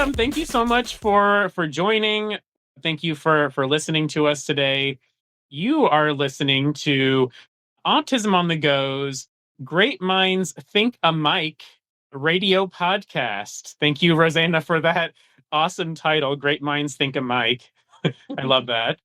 welcome. Thank you so much for joining. Thank you for listening to us today. You are listening to Autism on the Go's Great Minds Think a Mic radio podcast. Thank you, Rosanna, for that awesome title, Great Minds Think a Mic. I love that.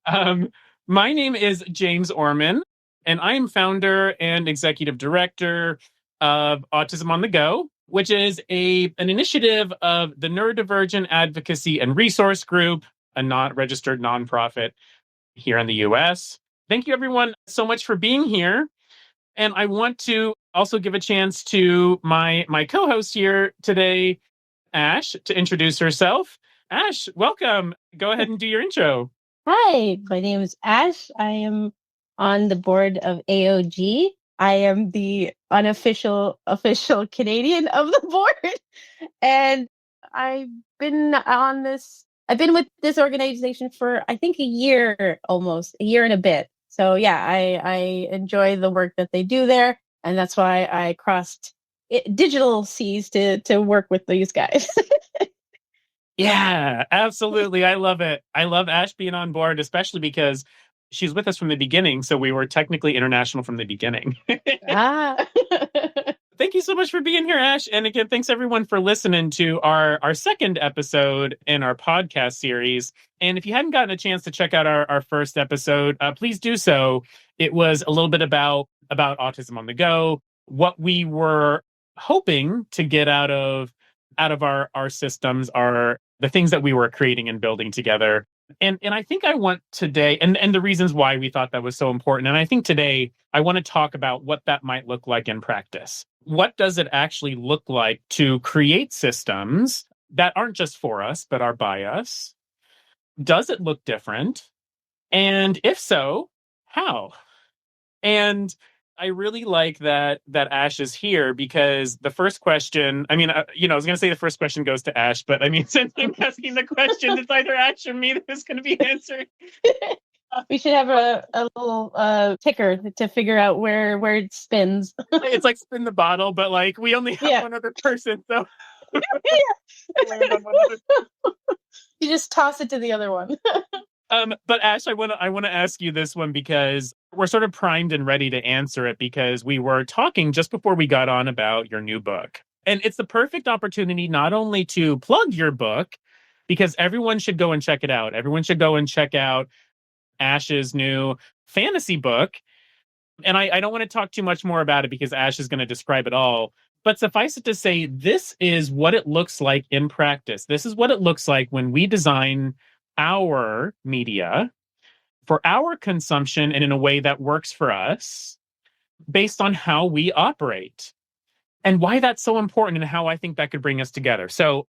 um, my name is James Orman, and I am founder and executive director of Autism on the Go, which is an initiative of the Neurodivergent Advocacy and Resource Group, a not registered nonprofit here in the US. Thank you, everyone, so much for being here. And I want to also give a chance to my co-host here today, Ash, to introduce herself. Ash, welcome. Go ahead and do your intro. Hi, my name is Ash. I am on the board of AOG. I am the unofficial official Canadian of the board. And I've been with this organization for I think a year and a bit. So yeah, I enjoy the work that they do there. And that's why I crossed digital seas to work with these guys. Yeah, absolutely. I love it. I love Ash being on board, especially because she's with us from the beginning. So we were technically international from the beginning. Ah. Thank you so much for being here, Ash. And again, thanks everyone for listening to our second episode in our podcast series. And if you hadn't gotten a chance to check out our first episode, please do so. It was a little bit about Autism on the Go, what we were hoping to get out of our systems, are the things that we were creating and building together. And I think I want today, and the reasons why we thought that was so important. And I think today I want to talk about what that might look like in practice. What does it actually look like to create systems that aren't just for us, but are by us? Does it look different? And if so, how? And I really like that Ash is here, because the first question, I mean, I was going to say the first question goes to Ash, but I mean, since I'm asking the question, it's either Ash or me that's going to be answering. We should have a little ticker to figure out where it spins. It's like spin the bottle, but like we only have one other person, so you just toss it to the other one. But Ash, I want to ask you this one, because we're sort of primed and ready to answer it, because we were talking just before we got on about your new book. And it's the perfect opportunity not only to plug your book, because everyone should go and check it out. Everyone should go and check out Ash's new fantasy book. And I don't want to talk too much more about it, because Ash is going to describe it all. But suffice it to say, this is what it looks like in practice. This is what it looks like when we design our media for our consumption and in a way that works for us, based on how we operate, and why that's so important, and how I think that could bring us together. So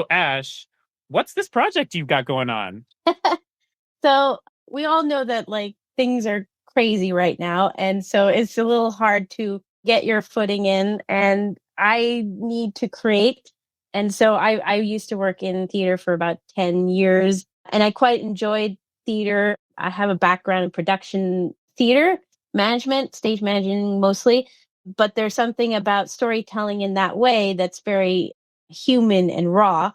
Ash, what's this project you've got going on? So we all know that like things are crazy right now. And so it's a little hard to get your footing in, and I need to create. And so I used to work in theater for about 10 years, and I quite enjoyed theater. I have a background in production theater management, stage managing mostly, but there's something about storytelling in that way that's very human and raw.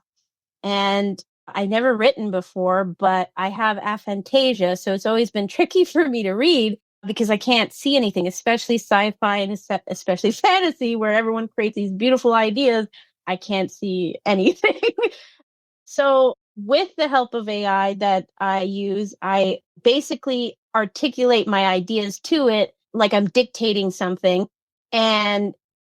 And I never written before, but I have aphantasia, so it's always been tricky for me to read because I can't see anything, especially sci-fi and especially fantasy, where everyone creates these beautiful ideas. I can't see anything. So with the help of AI that I use, I basically articulate my ideas to it like I'm dictating something, and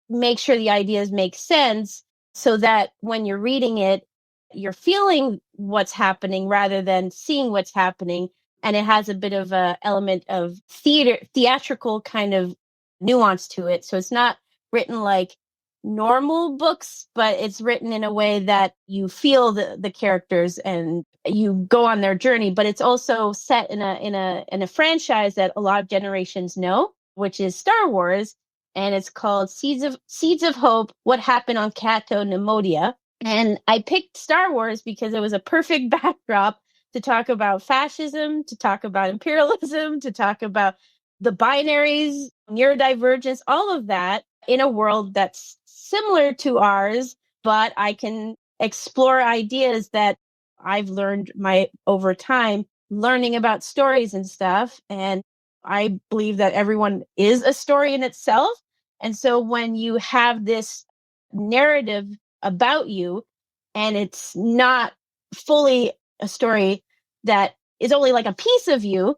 make sure the ideas make sense, so that when you're reading it, you're feeling what's happening rather than seeing what's happening. And it has a bit of a element of theatrical kind of nuance to it. So it's not written like normal books, but it's written in a way that you feel the characters and you go on their journey. But it's also set in a franchise that a lot of generations know, which is Star Wars, and it's called Seeds of Hope: What Happened on Cato Nemodia. And I picked Star Wars because it was a perfect backdrop to talk about fascism, to talk about imperialism, to talk about the binaries, neurodivergence, all of that in a world that's similar to ours, but I can explore ideas that I've learned over time, learning about stories and stuff. And I believe that everyone is a story in itself. And so when you have this narrative about you and it's not fully a story that is only like a piece of you,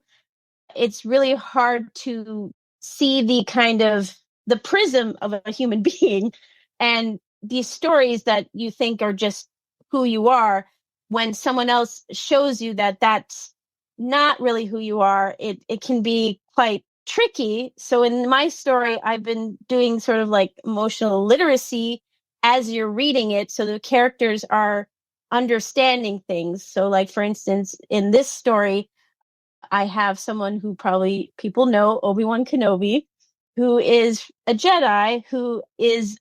it's really hard to see the prism of a human being and these stories that you think are just who you are when someone else shows you that that's not really who you are. It can be quite tricky. So in my story, I've been doing sort of like emotional literacy as you're reading it, so the characters are understanding things. So like, for instance, in this story, I have someone who probably people know, Obi-Wan Kenobi, who is a Jedi who is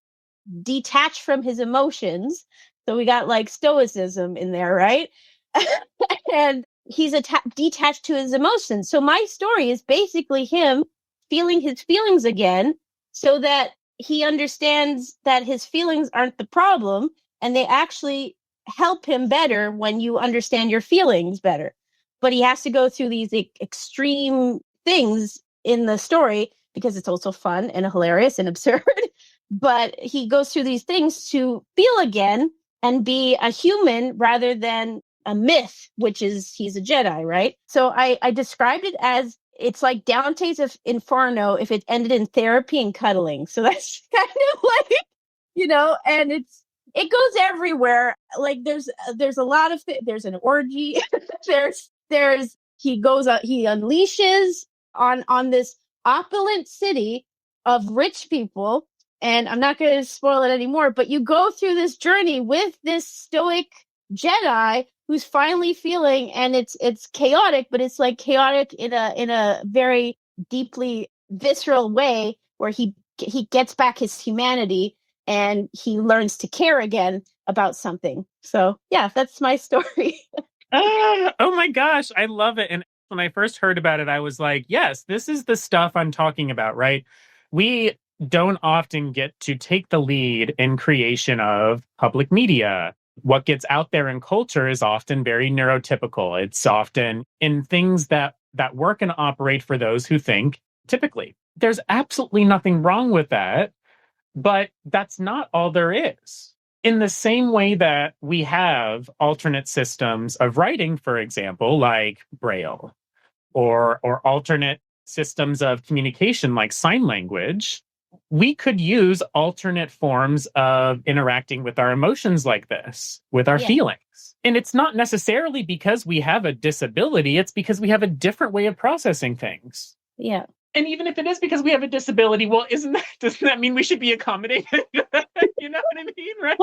detached from his emotions. So we got like stoicism in there, right? And he's detached to his emotions. So my story is basically him feeling his feelings again so that he understands that his feelings aren't the problem and they actually help him better when you understand your feelings better. But he has to go through these extreme things in the story because it's also fun and hilarious and absurd. But he goes through these things to feel again and be a human rather than a myth, which is he's a Jedi, right? So I described it as it's like Dante's Inferno if it ended in therapy and cuddling. So that's kind of like, and it goes everywhere. Like there's a lot of there's an orgy. there's he goes he unleashes on this opulent city of rich people, and I'm not going to spoil it anymore, but you go through this journey with this stoic Jedi who's finally feeling, and it's chaotic, but it's like chaotic in a very deeply visceral way where he gets back his humanity and he learns to care again about something. So yeah, that's my story. Oh my gosh, I love it. And when I first heard about it, I was like, yes, this is the stuff I'm talking about, right? We don't often get to take the lead in creation of public media. What gets out there in culture is often very neurotypical. It's often in things that work and operate for those who think typically. There's absolutely nothing wrong with that, but that's not all there is. In the same way that we have alternate systems of writing, for example, like Braille, or alternate systems of communication like sign language, we could use alternate forms of interacting with our emotions like this, with our feelings. And it's not necessarily because we have a disability, it's because we have a different way of processing things. Yeah. And even if it is because we have a disability, well, doesn't that mean we should be accommodating? You know what I mean, right?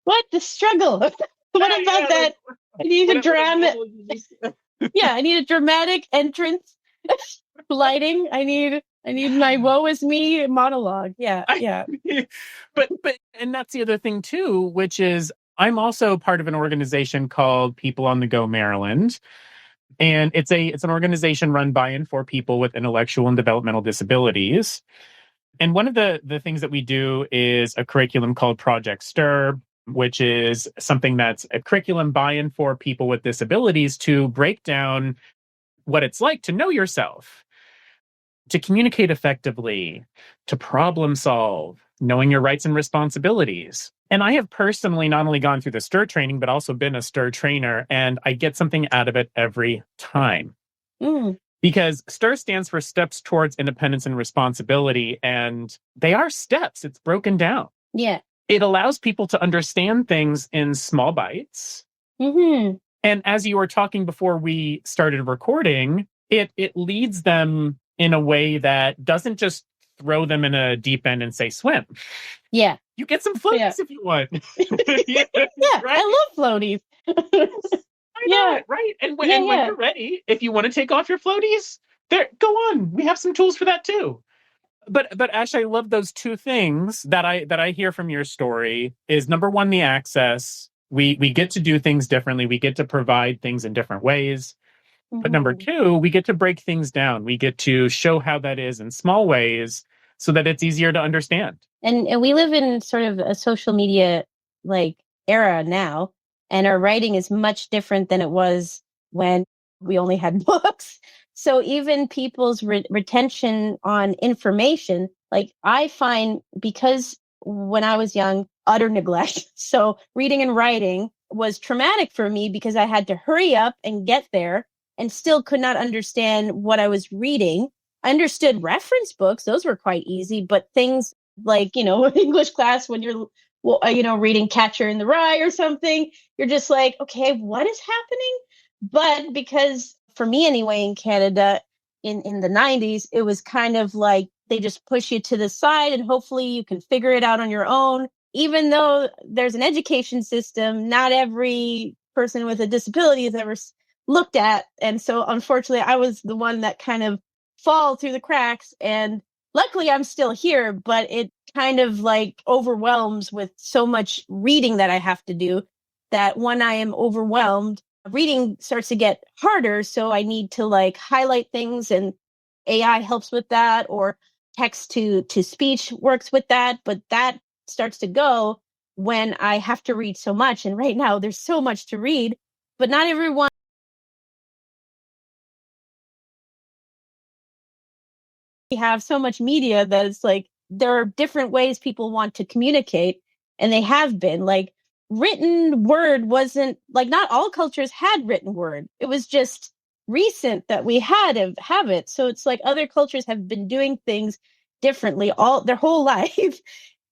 What the struggle? What about that? I need a drama. Yeah, I need a dramatic entrance, lighting. I need my woe is me monologue. Yeah. But and that's the other thing too, which is I'm also part of an organization called People on the Go Maryland. And it's an organization run by and for people with intellectual and developmental disabilities. And one of the things that we do is a curriculum called Project STIR, which is something that's a curriculum by and for people with disabilities to break down what it's like to know yourself, to communicate effectively, to problem solve, knowing your rights and responsibilities. And I have personally not only gone through the STIR training, but also been a STIR trainer, and I get something out of it every time. Because STIR stands for Steps Towards Independence and Responsibility, and they are steps. It's broken down. Yeah. It allows people to understand things in small bites. Mm-hmm. And as you were talking before we started recording, it leads them in a way that doesn't just throw them in a deep end and say swim. Yeah. You get some floaties if you want. Yeah, right? I love floaties. I know it, right? And when you're ready, if you want to take off your floaties, go on. We have some tools for that too. But Ash, I love those two things that I hear from your story is number one, the access. We get to do things differently. We get to provide things in different ways. Mm-hmm. But number two, we get to break things down. We get to show how that is in small ways so that it's easier to understand. And we live in sort of a social media like era now, and our writing is much different than it was when we only had books. So even people's retention on information, like I find, because when I was young, utter neglect. So reading and writing was traumatic for me because I had to hurry up and get there and still could not understand what I was reading. I understood reference books. Those were quite easy, but things like, English class, when you're, reading Catcher in the Rye or something, you're just like, okay, what is happening? But because for me anyway, in Canada, in the 90s, it was kind of like they just push you to the side and hopefully you can figure it out on your own. Even though there's an education system, not every person with a disability is ever looked at. And so unfortunately, I was the one that kind of fall through the cracks. And luckily I'm still here, but it kind of like overwhelms with so much reading that I have to do, that when I am overwhelmed, reading starts to get harder. So I need to like highlight things, and AI helps with that, or text to speech works with that. But that starts to go when I have to read so much. And right now there's so much to read, but not everyone. We have so much media that it's like there are different ways people want to communicate, and they have been like written word wasn't like, not all cultures had written word. It was just recent that we had to have it. So it's like other cultures have been doing things differently all their whole life.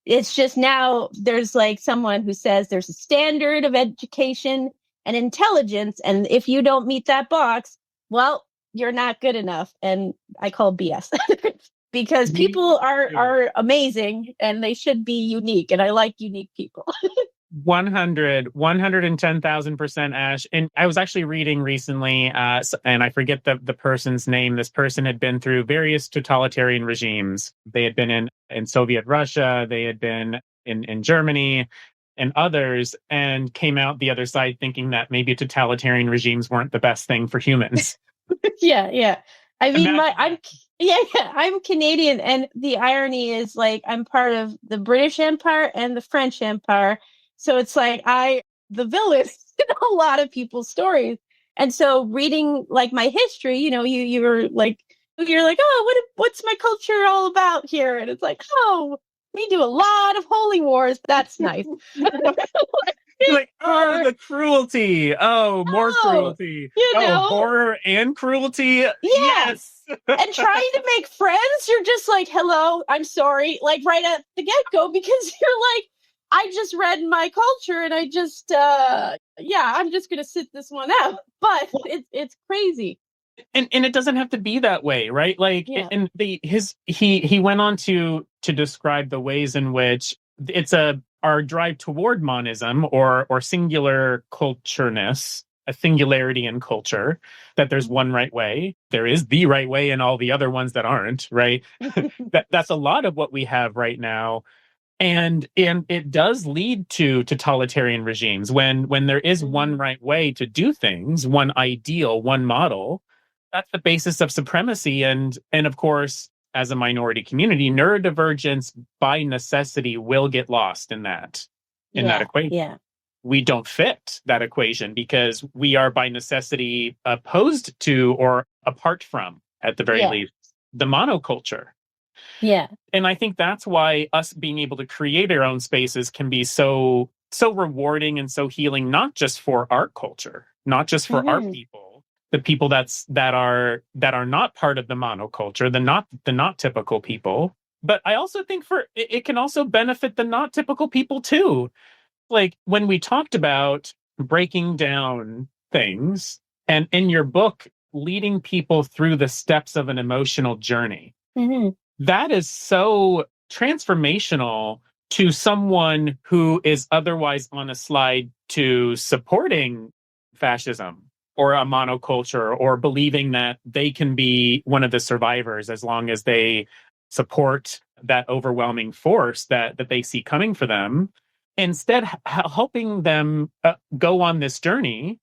It's just now there's like someone who says there's a standard of education and intelligence, and if you don't meet that box, well, you're not good enough. And I call BS. Because people are amazing and they should be unique, and I like unique people. 110,000% Ash. And I was actually reading recently, and I forget the person's name. This person had been through various totalitarian regimes. They had been in Soviet Russia, they had been in Germany and others, and came out the other side thinking that maybe totalitarian regimes weren't the best thing for humans. Yeah. I mean, I'm Canadian, and the irony is like I'm part of the British Empire and the French Empire. So it's like the villain in a lot of people's stories. And so reading like my history, you're like, oh, what's my culture all about here? And it's like, oh, we do a lot of holy wars. That's nice. You're like, oh, the cruelty. Oh, more cruelty. Horror and cruelty. Yeah. Yes. And trying to make friends, you're just like, hello, I'm sorry, like right at the get-go, because you're like, I just read my culture and I just I'm just gonna sit this one out. But it's crazy. And it doesn't have to be that way, right? Like, and he went on to describe the ways in which it's our drive toward monism, or singular cultureness, a singularity in culture, that there's one right way. There is the right way and all the other ones that aren't, right? That's a lot of what we have right now. And it does lead to totalitarian regimes when there is one right way to do things, one ideal, one model. That's the basis of supremacy. And of course, as a minority community, neurodivergence by necessity will get lost in that equation. Yeah. We don't fit that equation because we are by necessity opposed to, or apart from, at the very least, the monoculture. Yeah. And I think that's why us being able to create our own spaces can be so rewarding and so healing, not just for our culture, not just for our people, the people that are not part of the monoculture, the not typical people. But I also think it can also benefit the not typical people too. Like when we talked about breaking down things, and in your book, leading people through the steps of an emotional journey. That is so transformational to someone who is otherwise on a slide to supporting fascism or a monoculture, or believing that they can be one of the survivors as long as they support that overwhelming force that they see coming for them. Instead, helping them go on this journey,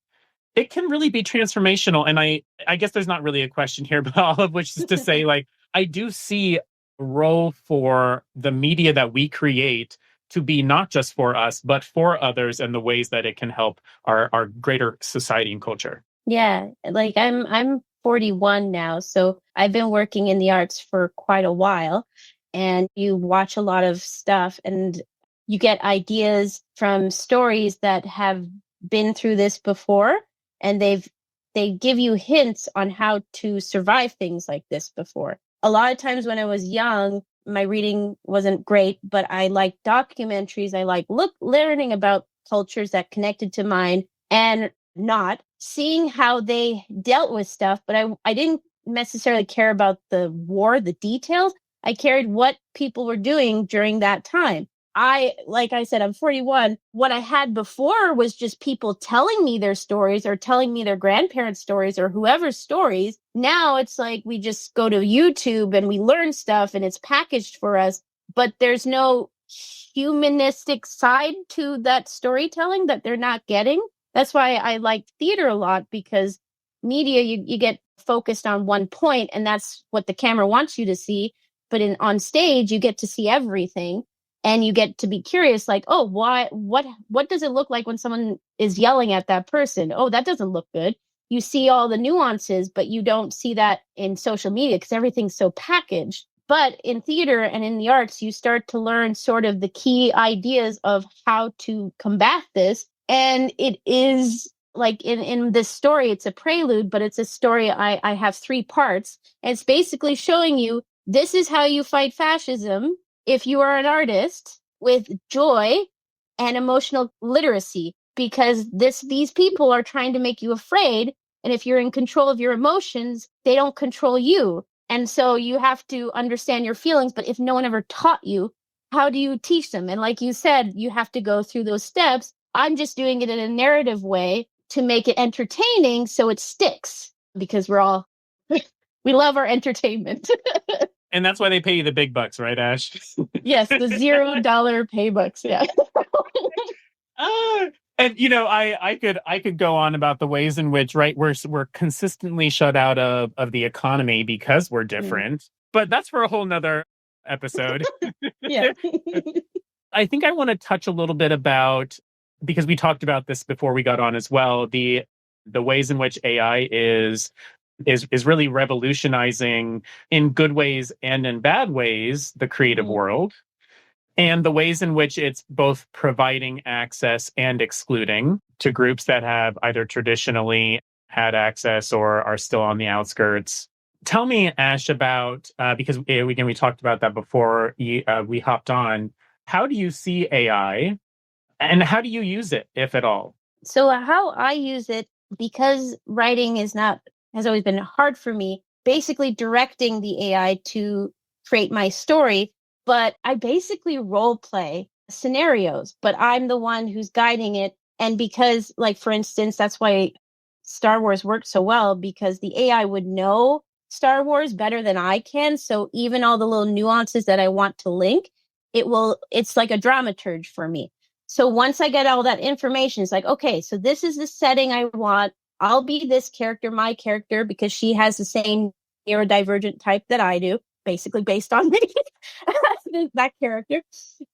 it can really be transformational. And I guess there's not really a question here, but all of which is to say, like, I do see a role for the media that we create to be not just for us, but for others, and the ways that it can help our greater society and culture. Yeah, like I'm 41 now, so I've been working in the arts for quite a while, and you watch a lot of stuff and you get ideas from stories that have been through this before, and they give you hints on how to survive things like this before. A lot of times when I was young, my reading wasn't great, but I liked documentaries. I like learning about cultures that connected to mine, and not seeing how they dealt with stuff, but I didn't necessarily care about the war, the details. I cared what people were doing during that time. Like I said, I'm 41. What I had before was just people telling me their stories or telling me their grandparents' stories or whoever's stories. Now it's like we just go to YouTube and we learn stuff and it's packaged for us, but there's no humanistic side to that storytelling that they're not getting. That's why I like theater a lot, because media, you get focused on one point and that's what the camera wants you to see. But on stage, you get to see everything and you get to be curious, like, oh, what does it look like when someone is yelling at that person? Oh, that doesn't look good. You see all the nuances, but you don't see that in social media because everything's so packaged. But in theater and in the arts, you start to learn sort of the key ideas of how to combat this. And it is like in this story, it's a prelude, but it's a story. I have 3 parts. And it's basically showing you this is how you fight fascism if you are an artist, with joy and emotional literacy, because these people are trying to make you afraid. And if you're in control of your emotions, they don't control you. And so you have to understand your feelings. But if no one ever taught you, how do you teach them? And like you said, you have to go through those steps. I'm just doing it in a narrative way to make it entertaining so it sticks, because we love our entertainment. And that's why they pay you the big bucks, right, Ash? Yes, the $0 pay bucks. Yeah. And I could go on about the ways in which, right, we're consistently shut out of the economy because we're different. But that's for a whole nother episode. Yeah. I think I want to touch a little bit about, because we talked about this before we got on as well, the ways in which AI is really revolutionizing, in good ways and in bad ways, the creative world, and the ways in which it's both providing access and excluding to groups that have either traditionally had access or are still on the outskirts. Tell me, Ash, about, because we talked about that before we hopped on. How do you see AI, and how do you use it, if at all? So how I use it, because writing has always been hard for me, basically directing the AI to create my story, but I basically role play scenarios, but I'm the one who's guiding it. And because, like, for instance, that's why Star Wars worked so well, because the AI would know Star Wars better than I can. So even all the little nuances that I want to link, it's like a dramaturge for me. So once I get all that information, it's like, okay, so this is the setting I want. I'll be this character, my character, because she has the same neurodivergent type that I do, basically based on me, that character.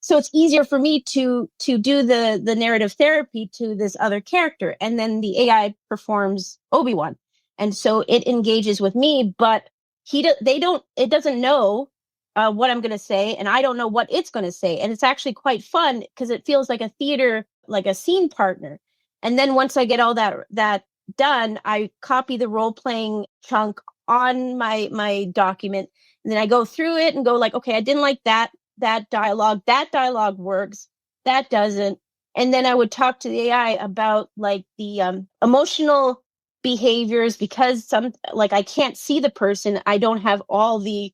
So it's easier for me to do the narrative therapy to this other character. And then the AI performs Obi-Wan. And so it engages with me, but it doesn't know what I'm going to say, and I don't know what it's going to say. And it's actually quite fun because it feels like a theater, like a scene partner. And then once I get all that done, I copy the role playing chunk on my document, and then I go through it and go like, okay, I didn't like that dialogue. That dialogue works. That doesn't. And then I would talk to the AI about like the emotional behaviors, because like I can't see the person. I don't have all the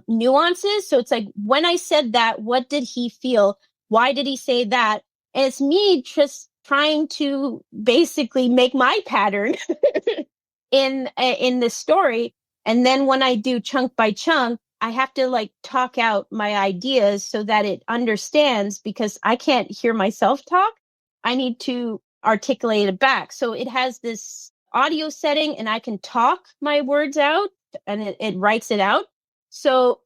nuances. So it's like, when I said that, what did he feel? Why did he say that? And it's me just trying to basically make my pattern in this story. And then when I do chunk by chunk, I have to like talk out my ideas so that it understands, because I can't hear myself talk. I need to articulate it back. So it has this audio setting and I can talk my words out, and it writes it out. So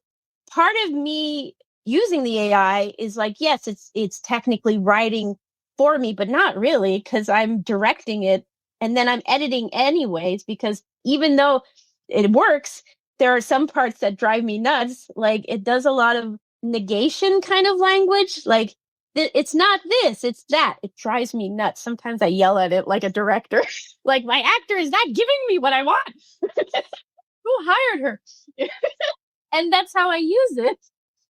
part of me using the AI is like, yes, it's technically writing for me, but not really, because I'm directing it and then I'm editing anyways, because even though it works, there are some parts that drive me nuts. Like it does a lot of negation kind of language. Like it's not this, it's that. It drives me nuts. Sometimes I yell at it like a director. Like my actor is not giving me what I want. Who hired her? And that's how I use it.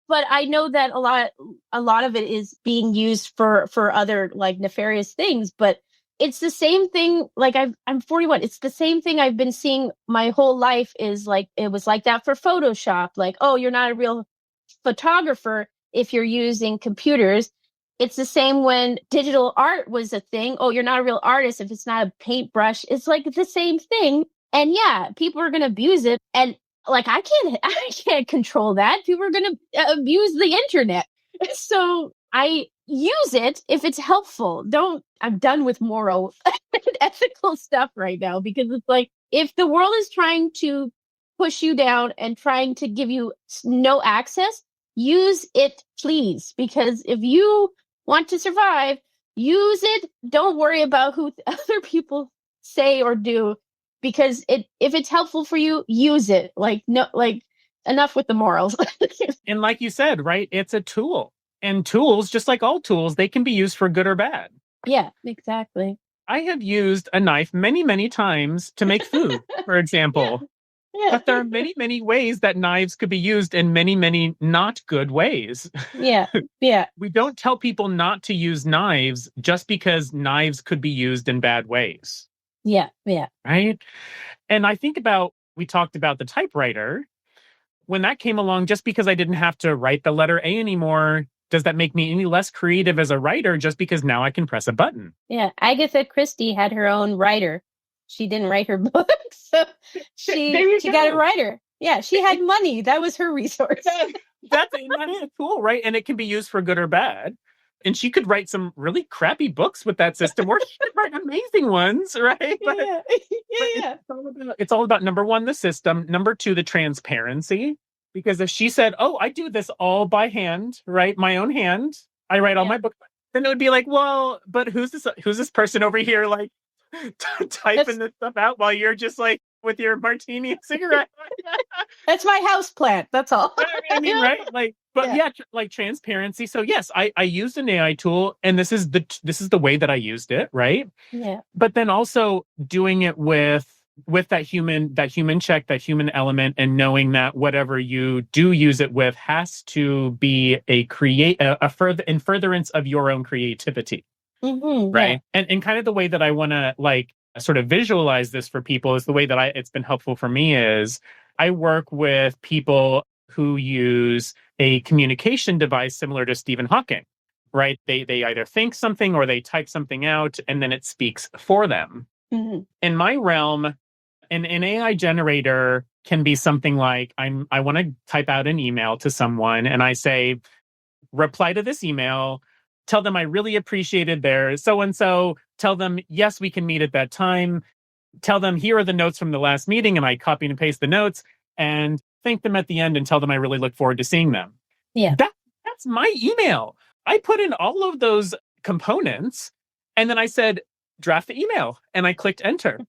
But I know that a lot of it is being used for other like nefarious things. But it's the same thing. Like I'm 41. It's the same thing I've been seeing my whole life. Is like it was like that for Photoshop. Like, oh, you're not a real photographer if you're using computers. It's the same when digital art was a thing. Oh, you're not a real artist if it's not a paintbrush. It's like the same thing. And yeah, people are going to abuse it. And like I can't control that. People are going to abuse the internet. So I use it if it's helpful. Don't I'm done with moral and ethical stuff right now, because it's like if the world is trying to push you down and trying to give you no access, use it, please. Because if you want to survive, use it. Don't worry about who other people say or do, because if it's helpful for you, use it. Like, no, like, enough with the morals. And like you said, right, it's a tool. And tools, just like all tools, they can be used for good or bad. Yeah, exactly. I have used a knife many, many times to make food, for example. Yeah. But there are many, many ways that knives could be used in many, many not good ways. Yeah. Yeah. We don't tell people not to use knives just because knives could be used in bad ways. Yeah. Yeah. Right. And I think we talked about the typewriter. When that came along, just because I didn't have to write the letter A anymore, does that make me any less creative as a writer just because now I can press a button? Yeah. Agatha Christie had her own writer. She didn't write her book, so she got a writer. Yeah, she had money. That was her resource. That's cool, right? And it can be used for good or bad. And she could write some really crappy books with that system, or she could write amazing ones, right? But, yeah. yeah. It's all about number one, the system. Number two, the transparency. Because if she said, "Oh, I do this all by hand, right? My own hand. I write all my books," then it would be like, "Well, but who's this person over here, like typing this stuff out while you're just like with your martini and cigarette?" That's my house plant. That's all. I mean, right? Like, but yeah, like transparency. So yes, I used an AI tool, and this is the way that I used it, right? Yeah. But then also doing it with that human check, that human element, and knowing that whatever you do use it with has to be a further in furtherance of your own creativity. Mm-hmm, right. And kind of the way that I want to like sort of visualize this for people is the way that it's been helpful for me is I work with people who use a communication device similar to Stephen Hawking, right? They either think something or they type something out and then it speaks for them. Mm-hmm. In my realm, an AI generator can be something like I want to type out an email to someone and I say, reply to this email, tell them I really appreciated their so-and-so, tell them, yes, we can meet at that time, tell them here are the notes from the last meeting, and I copy and paste the notes, and thank them at the end and tell them I really look forward to seeing them. Yeah. That's my email. I put in all of those components, and then I said, draft the email, and I clicked enter.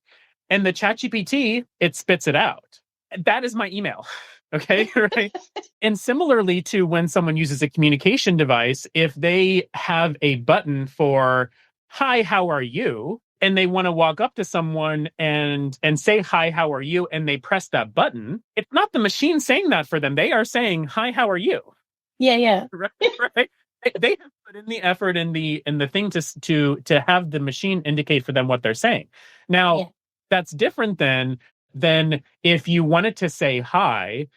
And the ChatGPT, it spits it out. That is my email. Okay, right. And similarly to when someone uses a communication device, if they have a button for "Hi, how are you?" and they want to walk up to someone and say "Hi, how are you?" and they press that button, it's not the machine saying that for them. They are saying "Hi, how are you?" Yeah. Right. They have put in the effort and the thing to have the machine indicate for them what they're saying. Now, that's different than if you wanted to say hi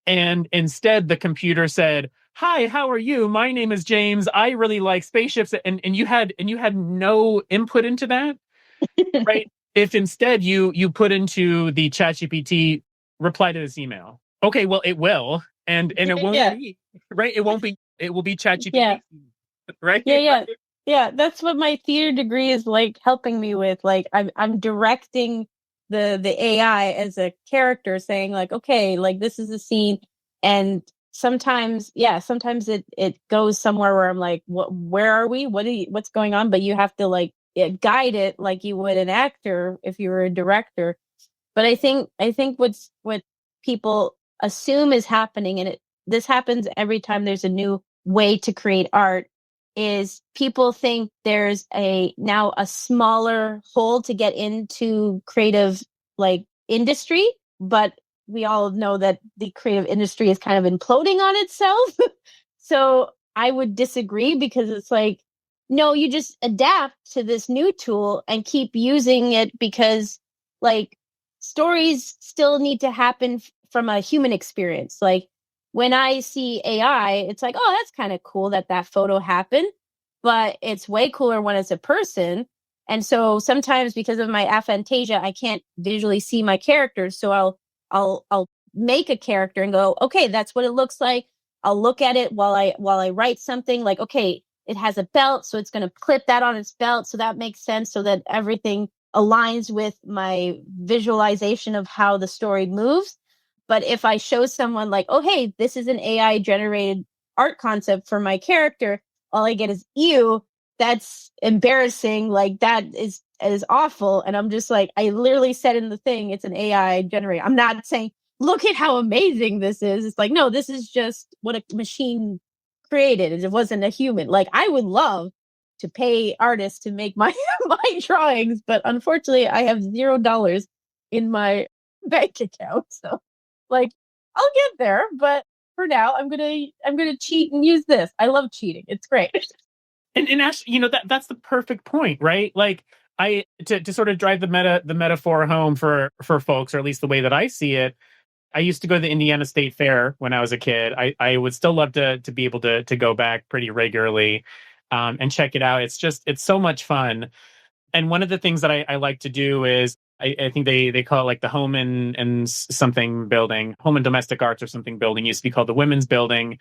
and instead the computer said, "Hi, how are you? My name is James. I really like spaceships." And you had no input into that, right? If instead you put into the ChatGPT, reply to this email. Okay, well it will, and it won't be, right? It won't be. It will be ChatGPT, right? Yeah. That's what my theater degree is like helping me with. Like I'm directing the AI as a character, saying like, okay, like this is a scene, and sometimes, yeah, sometimes it goes somewhere where I'm like, where are we? What's going on? But you have to like guide it like you would an actor if you were a director. But I think what people assume is happening, and this happens every time there's a new way to create art, is people think there's now a smaller hole to get into creative like industry, but we all know that the creative industry is kind of imploding on itself. So I would disagree, because it's like, no, you just adapt to this new tool and keep using it, because like stories still need to happen from a human experience. Like when I see AI, it's like, oh, that's kind of cool that that photo happened, but it's way cooler when it's a person. And so sometimes because of my aphantasia, I can't visually see my characters. So I'll make a character and go, okay, that's what it looks like. I'll look at it while I write something like, okay, it has a belt, so it's going to clip that on its belt. So that makes sense, so that everything aligns with my visualization of how the story moves. But if I show someone like, oh, hey, this is an AI generated art concept for my character, all I get is, ew, that's embarrassing. Like that is awful. And I'm just like, I literally said in the thing, it's an AI generated. I'm not saying, look at how amazing this is. It's like, no, this is just what a machine created. It wasn't a human. Like I would love to pay artists to make my my drawings, but unfortunately I have $0 in my bank account. So like I'll get there, but for now I'm gonna cheat and use this. I love cheating. It's great. And Ash, that's the perfect point, right? Like I to sort of drive the metaphor home for folks, or at least the way that I see it. I used to go to the Indiana State Fair when I was a kid. I would still love to be able to go back pretty regularly, and check it out. It's so much fun. And one of the things that I like to do is I think they call it like the home and something building, home and domestic arts or something building, used to be called the women's building.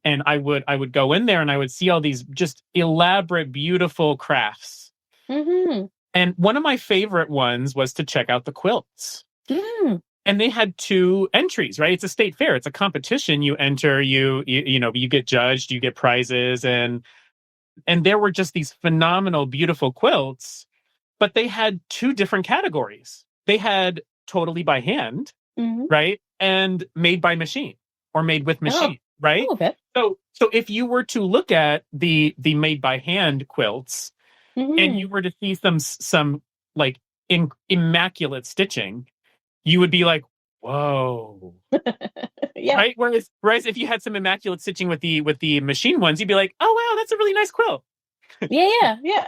And I would go in there and I would see all these just elaborate, beautiful crafts. Mm-hmm. And one of my favorite ones was to check out the quilts. Mm. And they had two entries, right? It's a state fair. It's a competition. You enter, you get judged, you get prizes, and there were just these phenomenal, beautiful quilts, but they had two different categories. They had totally by hand, Mm-hmm. right? And made by machine, or made with Oh, machine, right? okay. So if you were to look at the made by hand quilts, and Mm-hmm. you were to see some like immaculate stitching, you would be like, whoa. Yeah. Right? Whereas if you had some immaculate stitching with the machine ones, you'd be like, oh wow, that's a really nice quilt. Yeah, yeah, yeah.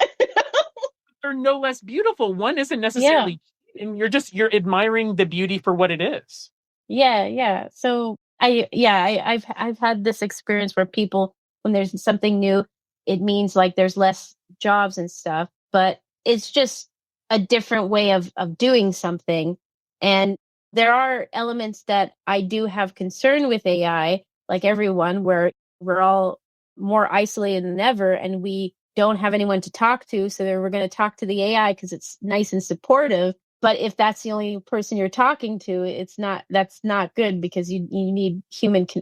They're no less beautiful. One isn't Yeah. necessarily, and you're admiring the beauty for what it is. Yeah, yeah. So I've had this experience where people, when there's something new, it means like there's less jobs and stuff, but it's just a different way of doing something. And there are elements that I do have concern with AI, like everyone, where we're all more isolated than ever, and we don't have anyone to talk to. So then we're going to talk to the AI because it's nice and supportive. But if that's the only person you're talking to, that's not good, because you need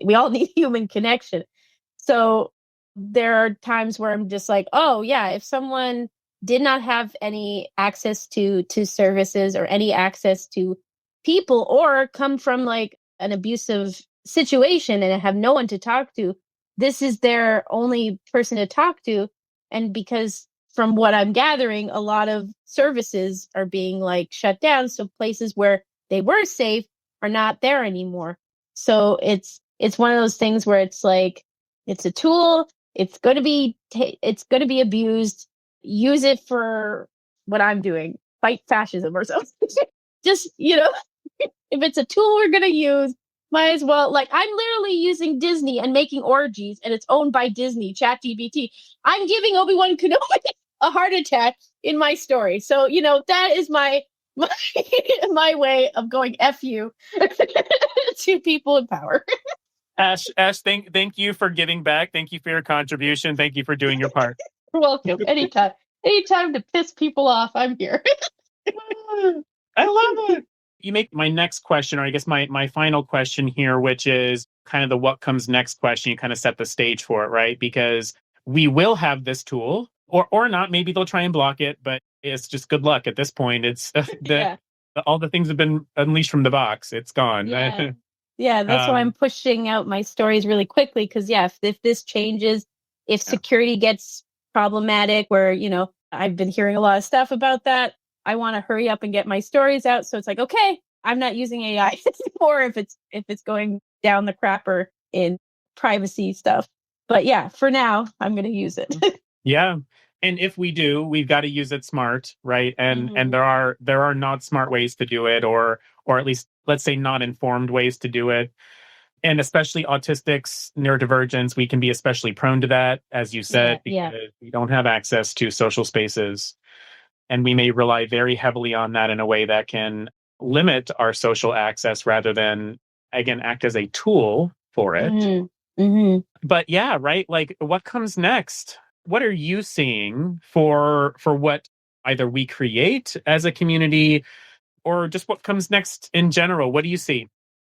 we all need human connection. So there are times where I'm just like, oh yeah, if someone did not have any access to services, or any access to people, or come from like an abusive situation and have no one to talk to, this is their only person to talk to. And because from what I'm gathering, a lot of services are being like shut down. So places where they were safe are not there anymore. So it's one of those things where it's like, it's a tool. It's going to be abused. Use it for what I'm doing. Fight fascism or something. Just, if it's a tool we're going to use, might as well. Like, I'm literally using Disney and making orgies, and it's owned by Disney, ChatGPT. I'm giving Obi-Wan Kenobi a heart attack in my story. So, that is my, my way of going F you to people in power. Ash, thank you for giving back. Thank you for your contribution. Thank you for doing your part. You're welcome. Anytime. Anytime to piss people off, I'm here. I love it. You make my next question, or I guess my final question here, which is, kind of the what comes next question, you kind of set the stage for it, right? Because we will have this tool or not. Maybe they'll try and block it, but it's just good luck at this point. It's Yeah. all the things have been unleashed from the box. It's gone. Yeah. Yeah, that's why I'm pushing out my stories really quickly. Because yeah, if this changes, if security gets problematic, where I've been hearing a lot of stuff about that, I want to hurry up and get my stories out. So it's like, okay, I'm not using AI anymore if it's going down the crapper in privacy stuff. But yeah, for now, I'm going to use it. Yeah. And if we do, we've got to use it smart, right? And there are not smart ways to do it, or at least let's say not informed ways to do it. And especially autistics, neurodivergents, we can be especially prone to that, as you said, because we don't have access to social spaces. And we may rely very heavily on that in a way that can limit our social access rather than, again, act as a tool for it. But yeah, right? Like, what comes next? What are you seeing for what either we create as a community or just what comes next in general? What do you see?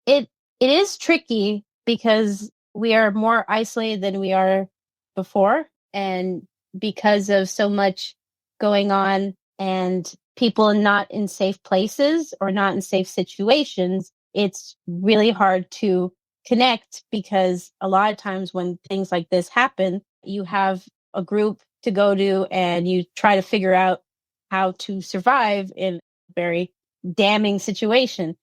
It is tricky because we are more isolated than we are before, and because of so much going on and people not in safe places or not in safe situations, it's really hard to connect, because a lot of times when things like this happen, you have a group to go to and you try to figure out how to survive in a very damning situation.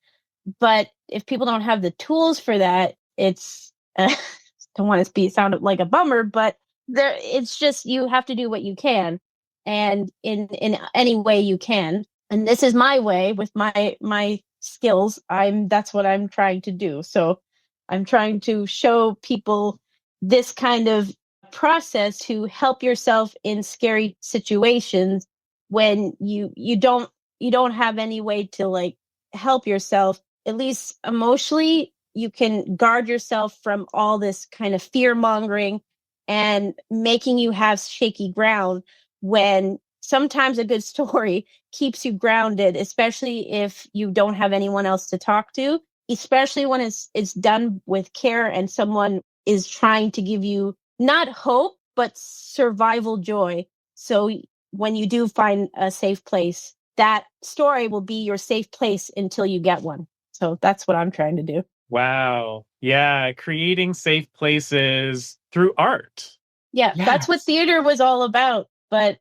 But if people don't have the tools for that, it's don't want to sound like a bummer, but it's just, you have to do what you can, and in any way you can. And this is my way with my skills. That's what I'm trying to do. So I'm trying to show people this kind of process to help yourself in scary situations when you don't have any way to like help yourself. At least emotionally, you can guard yourself from all this kind of fear mongering and making you have shaky ground, when sometimes a good story keeps you grounded, especially if you don't have anyone else to talk to, especially when it's done with care and someone is trying to give you not hope, but survival joy. So when you do find a safe place, that story will be your safe place until you get one. So that's what I'm trying to do. Wow. Yeah. Creating safe places through art. Yeah, that's what theater was all about. But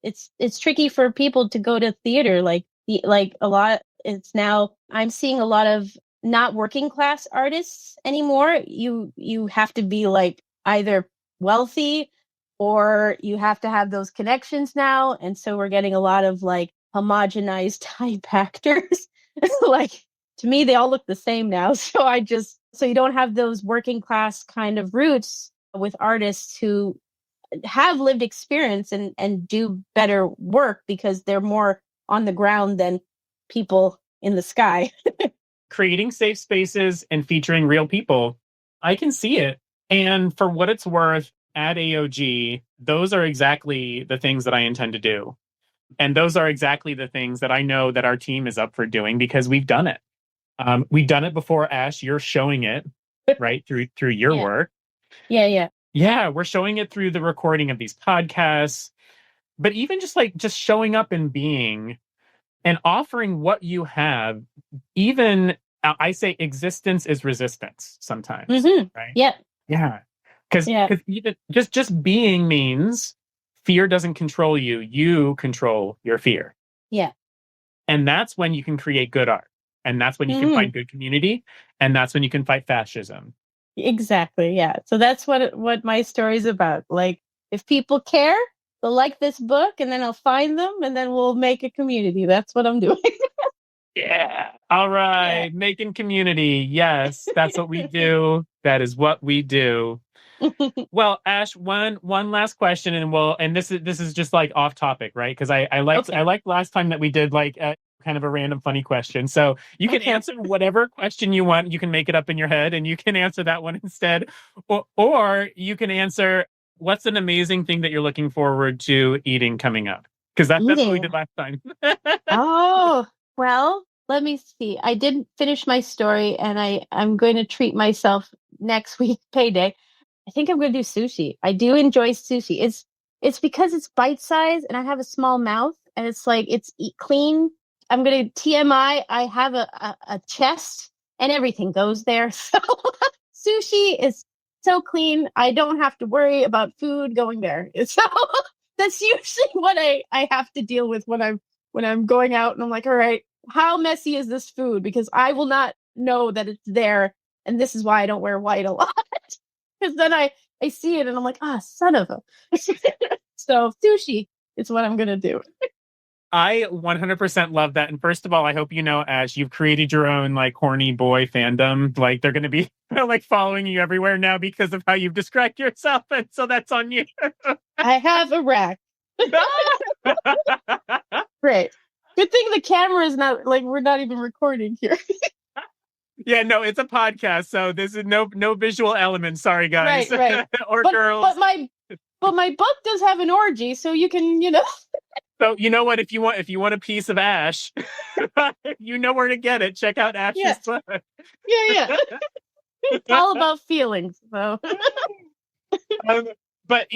it's tricky for people to go to theater. Like a lot, it's now, I'm seeing a lot of not working class artists anymore. You have to be like either wealthy or you have to have those connections now. And so we're getting a lot of like homogenized type actors. Like, to me, they all look the same now. So you don't have those working class kind of roots with artists who have lived experience and do better work, because they're more on the ground than people in the sky. Creating safe spaces and featuring real people. I can see it. And for what it's worth, at AOG, those are exactly the things that I intend to do. And those are exactly the things that I know that our team is up for doing, because we've done it. We've done it before, Ash. You're showing it, right, through your work. Yeah. Yeah, we're showing it through the recording of these podcasts, but even just showing up and being and offering what you have. Even I say existence is resistance sometimes, right? Yeah, because even just being means fear doesn't control you; you control your fear. Yeah, and that's when you can create good art, and that's when you can find good community, and that's when you can fight fascism. Exactly. Yeah. So that's what my story's about. Like, if people care, they'll like this book, and then I'll find them, and then we'll make a community. That's what I'm doing. Yeah. All right. Yeah. Making community. Yes, that's what we do. That is what we do. Well, Ash, one last question, and this is just like off topic, right? Because I liked last time that we did like kind of a random funny question. So you can answer whatever question you want. You can make it up in your head, and you can answer that one instead, or you can answer what's an amazing thing that you're looking forward to eating coming up, because that's what we did last time. Oh, well, let me see. I didn't finish my story, and I'm going to treat myself next week, payday, I think I'm going to do sushi. I do enjoy sushi. It's because it's bite size and I have a small mouth and it's like it's clean. I'm going to TMI. I have a chest and everything goes there. So sushi is so clean. I don't have to worry about food going there. So that's usually what I have to deal with when I'm going out and I'm like, all right, how messy is this food? Because I will not know that it's there. And this is why I don't wear white a lot. Because then I see it and I'm like, son of a. So sushi is what I'm going to do. I 100% love that. And first of all, I hope you know, Ash, you've created your own like horny boy fandom. Like they're going to be like following you everywhere now because of how you've described yourself. And so that's on you. I have a rack. Great. Good thing the camera is not like we're not even recording here. Yeah, no, it's a podcast, so this is no visual element. Sorry, guys. Right. Or girls. But my book does have an orgy, so you can, So you know what? If you want a piece of Ash, you know where to get it. Check out Ash's book. Yeah. It's all about feelings, so. But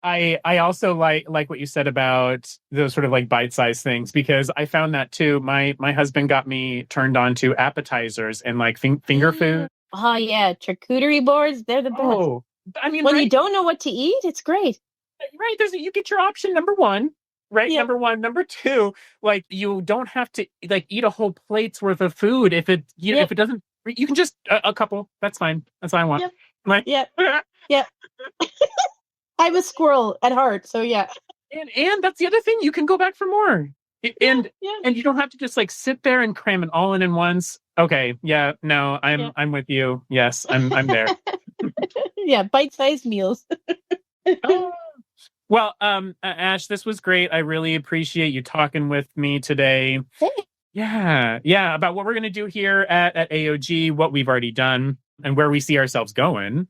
I also like what you said about those sort of like bite-sized things, because I found that too. My husband got me turned on to appetizers and like finger food. Oh yeah, charcuterie boards, they're the best. Oh, I mean, when you don't know what to eat, it's great. Right, you get your option number one. Right, Yeah. Number one. Number two, like you don't have to like eat a whole plate's worth of food if it if it doesn't. You can just a couple. That's fine. That's what I want. Yep. Like, yeah. I'm a squirrel at heart, so yeah. And that's the other thing. You can go back for more. And you don't have to just like sit there and cram it all in once. Okay, yeah, no, I'm with you. Yes, I'm there. Yeah, bite-sized meals. Well, Ash, this was great. I really appreciate you talking with me today. Thanks. Yeah, about what we're going to do here at AOG, what we've already done, and where we see ourselves going.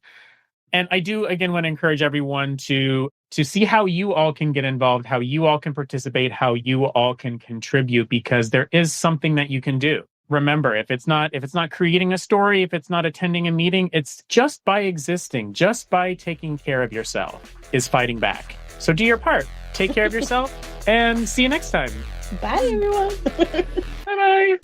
And I do, again, want to encourage everyone to see how you all can get involved, how you all can participate, how you all can contribute, because there is something that you can do. Remember, if it's not creating a story, if it's not attending a meeting, it's just by existing, just by taking care of yourself is fighting back. So do your part. Take care of yourself and see you next time. Bye, everyone. Bye-bye.